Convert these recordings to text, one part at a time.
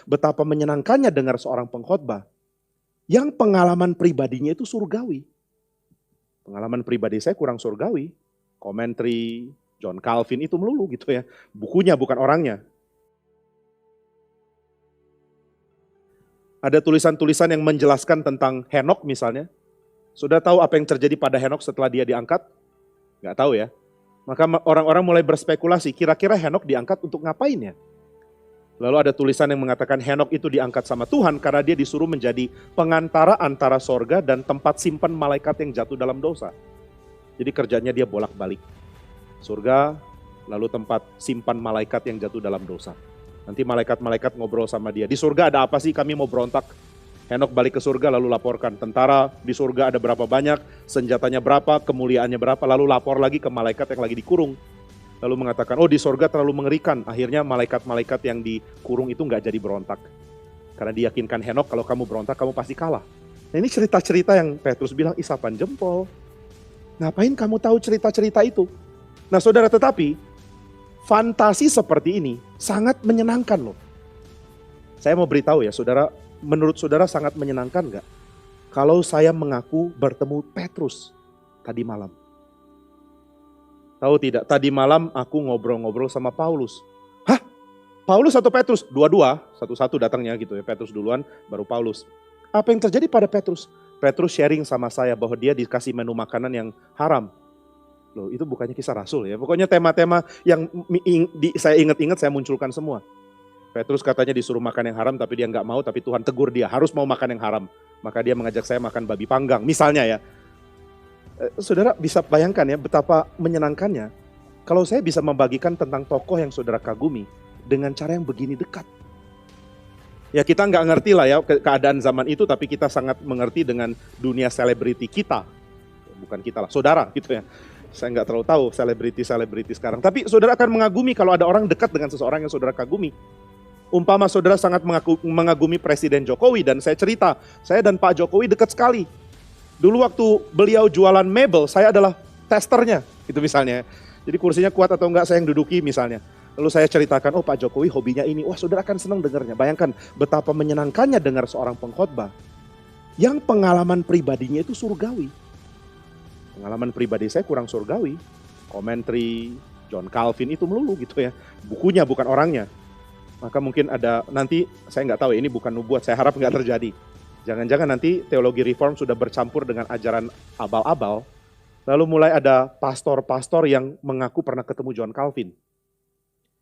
betapa menyenangkannya dengar seorang pengkhotbah yang pengalaman pribadinya itu surgawi. Pengalaman pribadi saya kurang surgawi. Commentary, John Calvin itu melulu gitu ya. Bukunya bukan orangnya. Ada tulisan-tulisan yang menjelaskan tentang Henok misalnya. Sudah tahu apa yang terjadi pada Henok setelah dia diangkat? Nggak tahu ya. Maka orang-orang mulai berspekulasi, kira-kira Henok diangkat untuk ngapain ya? Lalu ada tulisan yang mengatakan Henok itu diangkat sama Tuhan karena dia disuruh menjadi pengantara antara sorga dan tempat simpan malaikat yang jatuh dalam dosa. Jadi kerjanya dia bolak-balik. Surga, lalu tempat simpan malaikat yang jatuh dalam dosa. Nanti malaikat-malaikat ngobrol sama dia. Di surga ada apa sih? Kami mau berontak. Henok balik ke surga lalu laporkan. Tentara di surga ada berapa banyak, senjatanya berapa, kemuliaannya berapa. Lalu lapor lagi ke malaikat yang lagi dikurung. Lalu mengatakan, oh di surga terlalu mengerikan. Akhirnya malaikat-malaikat yang dikurung itu nggak jadi berontak. Karena diyakinkan Henok kalau kamu berontak kamu pasti kalah. Nah, ini cerita-cerita yang Petrus bilang isapan jempol. Ngapain kamu tahu cerita-cerita itu? Nah saudara, tetapi fantasi seperti ini sangat menyenangkan loh. Saya mau beritahu ya saudara, menurut saudara sangat menyenangkan nggak? Kalau saya mengaku bertemu Petrus tadi malam. Tahu tidak, tadi malam aku ngobrol-ngobrol sama Paulus. Hah? Paulus atau Petrus? Dua-dua, satu-satu datangnya gitu ya. Petrus duluan, baru Paulus. Apa yang terjadi pada Petrus? Petrus sharing sama saya bahwa dia dikasih menu makanan yang haram. Loh, itu bukannya kisah Rasul ya. Pokoknya tema-tema yang saya ingat-ingat saya munculkan semua. Petrus katanya disuruh makan yang haram tapi dia nggak mau, tapi Tuhan tegur dia harus mau makan yang haram. Maka dia mengajak saya makan babi panggang misalnya ya. Saudara bisa bayangkan ya betapa menyenangkannya kalau saya bisa membagikan tentang tokoh yang saudara kagumi dengan cara yang begini dekat. Ya kita nggak ngerti lah ya keadaan zaman itu, tapi kita sangat mengerti dengan dunia selebriti kita. Bukan kita lah, saudara gitu ya. Saya nggak terlalu tahu selebriti sekarang. Tapi saudara akan mengagumi kalau ada orang dekat dengan seseorang yang saudara kagumi. Umpama saudara sangat mengagumi Presiden Jokowi dan saya cerita, saya dan Pak Jokowi dekat sekali. Dulu waktu beliau jualan mebel, saya adalah testernya, gitu misalnya. Jadi kursinya kuat atau enggak saya yang duduki misalnya. Lalu saya ceritakan, oh Pak Jokowi hobinya ini. Wah saudara akan senang dengarnya. Bayangkan betapa menyenangkannya dengar seorang pengkhotbah yang pengalaman pribadinya itu surgawi. Pengalaman pribadi saya kurang surgawi. Commentary, John Calvin itu melulu gitu ya. Bukunya bukan orangnya. Maka mungkin ada nanti, saya nggak tahu ini bukan nubuat, saya harap nggak terjadi. Jangan-jangan nanti teologi reform sudah bercampur dengan ajaran abal-abal. Lalu mulai ada pastor-pastor yang mengaku pernah ketemu John Calvin.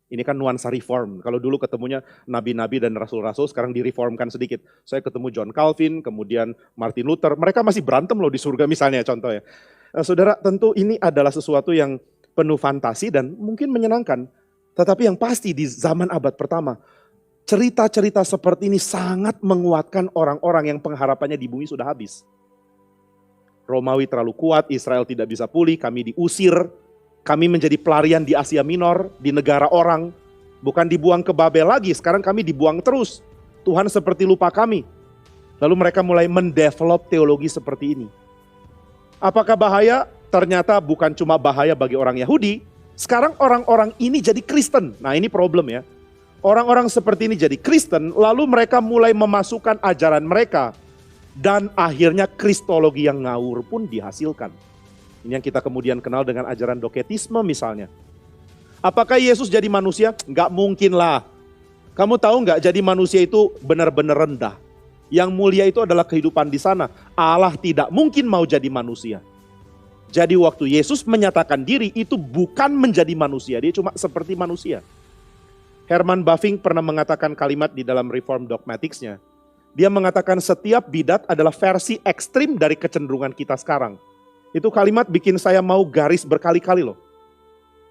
Ini kan nuansa reform. Kalau dulu ketemunya nabi-nabi dan rasul-rasul, sekarang direformkan sedikit. Saya ketemu John Calvin, kemudian Martin Luther. Mereka masih berantem loh di surga misalnya contohnya. Saudara, tentu ini adalah sesuatu yang penuh fantasi dan mungkin menyenangkan. Tetapi yang pasti di zaman abad pertama, cerita-cerita seperti ini sangat menguatkan orang-orang yang pengharapannya di bumi sudah habis. Romawi terlalu kuat, Israel tidak bisa pulih, kami diusir, kami menjadi pelarian di Asia Minor, di negara orang. Bukan dibuang ke Babel lagi, sekarang kami dibuang terus. Tuhan seperti lupa kami. Lalu mereka mulai mendevelop teologi seperti ini. Apakah bahaya? Ternyata bukan cuma bahaya bagi orang Yahudi. Sekarang orang-orang ini jadi Kristen. Nah ini problem ya. Orang-orang seperti ini jadi Kristen, lalu mereka mulai memasukkan ajaran mereka. Dan akhirnya kristologi yang ngawur pun dihasilkan. Ini yang kita kemudian kenal dengan ajaran doketisme misalnya. Apakah Yesus jadi manusia? Nggak mungkin lah. Kamu tahu nggak, jadi manusia itu benar-benar rendah. Yang mulia itu adalah kehidupan di sana. Allah tidak mungkin mau jadi manusia. Jadi waktu Yesus menyatakan diri itu bukan menjadi manusia, dia cuma seperti manusia. Herman Bavinck pernah mengatakan kalimat di dalam Reform Dogmatics-nya. Dia mengatakan setiap bidat adalah versi ekstrim dari kecenderungan kita sekarang. Itu kalimat bikin saya mau garis berkali-kali loh.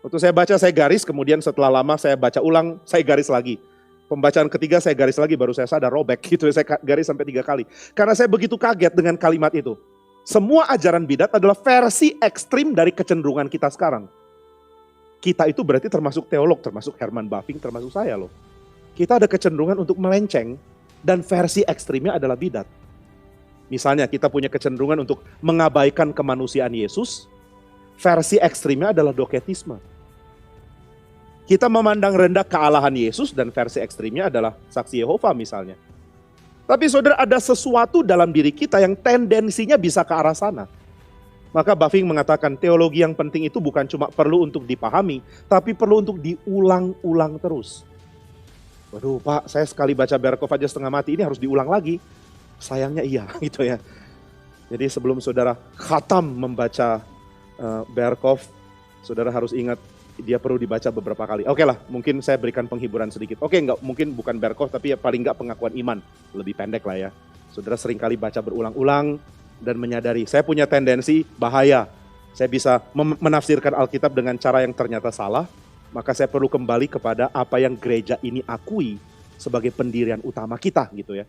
Waktu saya baca saya garis, kemudian setelah lama saya baca ulang, saya garis lagi. Pembacaan ketiga saya garis lagi, baru saya sadar robek gitu, saya garis sampai 3 kali. Karena saya begitu kaget dengan kalimat itu. Semua ajaran bidat adalah versi ekstrim dari kecenderungan kita sekarang. Kita itu berarti termasuk teolog, termasuk Herman Bavinck, termasuk saya loh. Kita ada kecenderungan untuk melenceng dan versi ekstrimnya adalah bidat. Misalnya kita punya kecenderungan untuk mengabaikan kemanusiaan Yesus, versi ekstrimnya adalah doketisme. Kita memandang rendah kealahan Yesus dan versi ekstrimnya adalah saksi Yehova misalnya. Tapi saudara, ada sesuatu dalam diri kita yang tendensinya bisa ke arah sana. Maka Bavinck mengatakan teologi yang penting itu bukan cuma perlu untuk dipahami, tapi perlu untuk diulang-ulang terus. Waduh Pak, saya sekali baca Berkhof aja setengah mati, ini harus diulang lagi. Sayangnya iya gitu ya. Jadi sebelum saudara khatam membaca Berkhof, saudara harus ingat dia perlu dibaca beberapa kali. Oke lah, mungkin saya berikan penghiburan sedikit. Oke, enggak, mungkin bukan Berkhof, tapi ya paling enggak pengakuan iman. Lebih pendek lah ya. Saudara seringkali baca berulang-ulang dan menyadari, saya punya tendensi bahaya. Saya bisa menafsirkan Alkitab dengan cara yang ternyata salah. Maka saya perlu kembali kepada apa yang gereja ini akui sebagai pendirian utama kita gitu ya.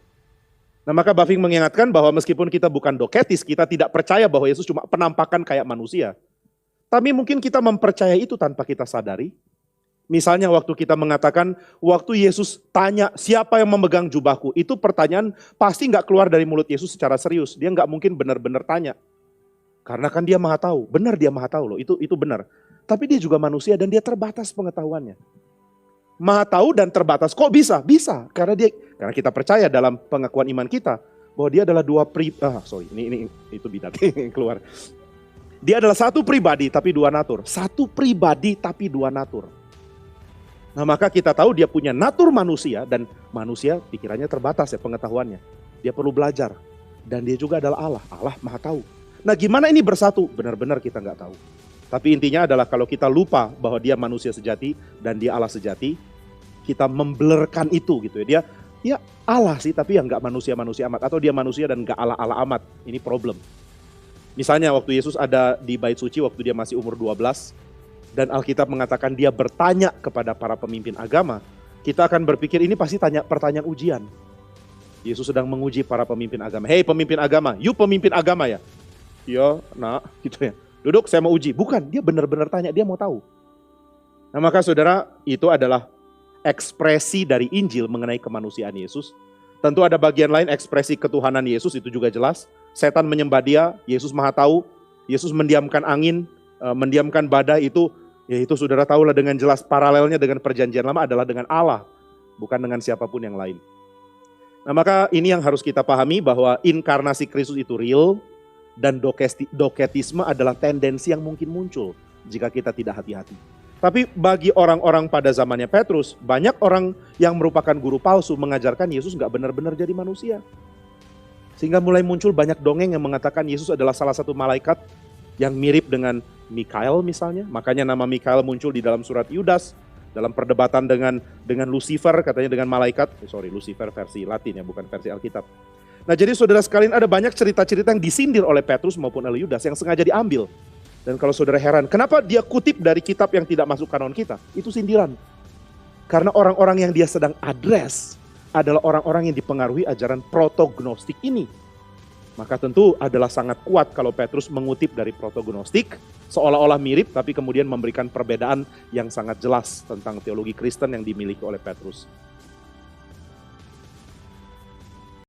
Nah maka Bavinck mengingatkan bahwa meskipun kita bukan doketis, kita tidak percaya bahwa Yesus cuma penampakan kayak manusia. Tapi mungkin kita mempercayai itu tanpa kita sadari. Misalnya waktu kita mengatakan, waktu Yesus tanya siapa yang memegang jubahku, itu pertanyaan pasti nggak keluar dari mulut Yesus secara serius. Dia nggak mungkin benar-benar tanya. Karena kan dia maha tahu, benar dia maha tahu loh, itu benar. Tapi dia juga manusia dan dia terbatas pengetahuannya. Maha tahu dan terbatas, kok bisa? Bisa, karena kita percaya dalam pengakuan iman kita, bahwa dia adalah itu bidat yang keluar. Dia adalah satu pribadi tapi dua natur. Satu pribadi tapi dua natur. Nah maka kita tahu dia punya natur manusia dan manusia pikirannya terbatas ya pengetahuannya. Dia perlu belajar dan dia juga adalah Allah. Allah maha tahu. Nah gimana ini bersatu? Benar-benar kita nggak tahu. Tapi intinya adalah kalau kita lupa bahwa dia manusia sejati dan dia Allah sejati, kita memblurkan itu gitu ya. Dia Allah sih tapi yang nggak manusia-manusia amat. Atau dia manusia dan nggak Allah-Allah amat. Ini problem. Misalnya waktu Yesus ada di bait suci waktu dia masih umur 12 dan Alkitab mengatakan dia bertanya kepada para pemimpin agama, kita akan berpikir ini pasti pertanyaan ujian. Yesus sedang menguji para pemimpin agama. Hei pemimpin agama, you pemimpin agama ya? Ya, nak, gitu ya. Duduk saya mau uji. Bukan, dia benar-benar tanya, dia mau tahu. Nah maka saudara, itu adalah ekspresi dari Injil mengenai kemanusiaan Yesus. Tentu ada bagian lain ekspresi ketuhanan Yesus itu juga jelas. Setan menyembah dia, Yesus maha tahu, Yesus mendiamkan angin, mendiamkan badai itu, ya itu saudara tahulah dengan jelas paralelnya dengan perjanjian lama adalah dengan Allah, bukan dengan siapapun yang lain. Nah maka ini yang harus kita pahami bahwa inkarnasi Kristus itu real, dan doketisme adalah tendensi yang mungkin muncul jika kita tidak hati-hati. Tapi bagi orang-orang pada zamannya Petrus, banyak orang yang merupakan guru palsu mengajarkan Yesus nggak benar-benar jadi manusia. Sehingga mulai muncul banyak dongeng yang mengatakan Yesus adalah salah satu malaikat yang mirip dengan Mikael misalnya. Makanya nama Mikael muncul di dalam surat Yudas. Dalam perdebatan dengan Lucifer, katanya dengan malaikat. Lucifer versi Latin ya, bukan versi Alkitab. Nah jadi saudara sekalian ada banyak cerita-cerita yang disindir oleh Petrus maupun oleh Yudas yang sengaja diambil. Dan kalau saudara heran, kenapa dia kutip dari kitab yang tidak masuk kanon kita? Itu sindiran. Karena orang-orang yang dia sedang address adalah orang-orang yang dipengaruhi ajaran protognostik ini. Maka tentu adalah sangat kuat kalau Petrus mengutip dari protognostik, seolah-olah mirip tapi kemudian memberikan perbedaan yang sangat jelas tentang teologi Kristen yang dimiliki oleh Petrus.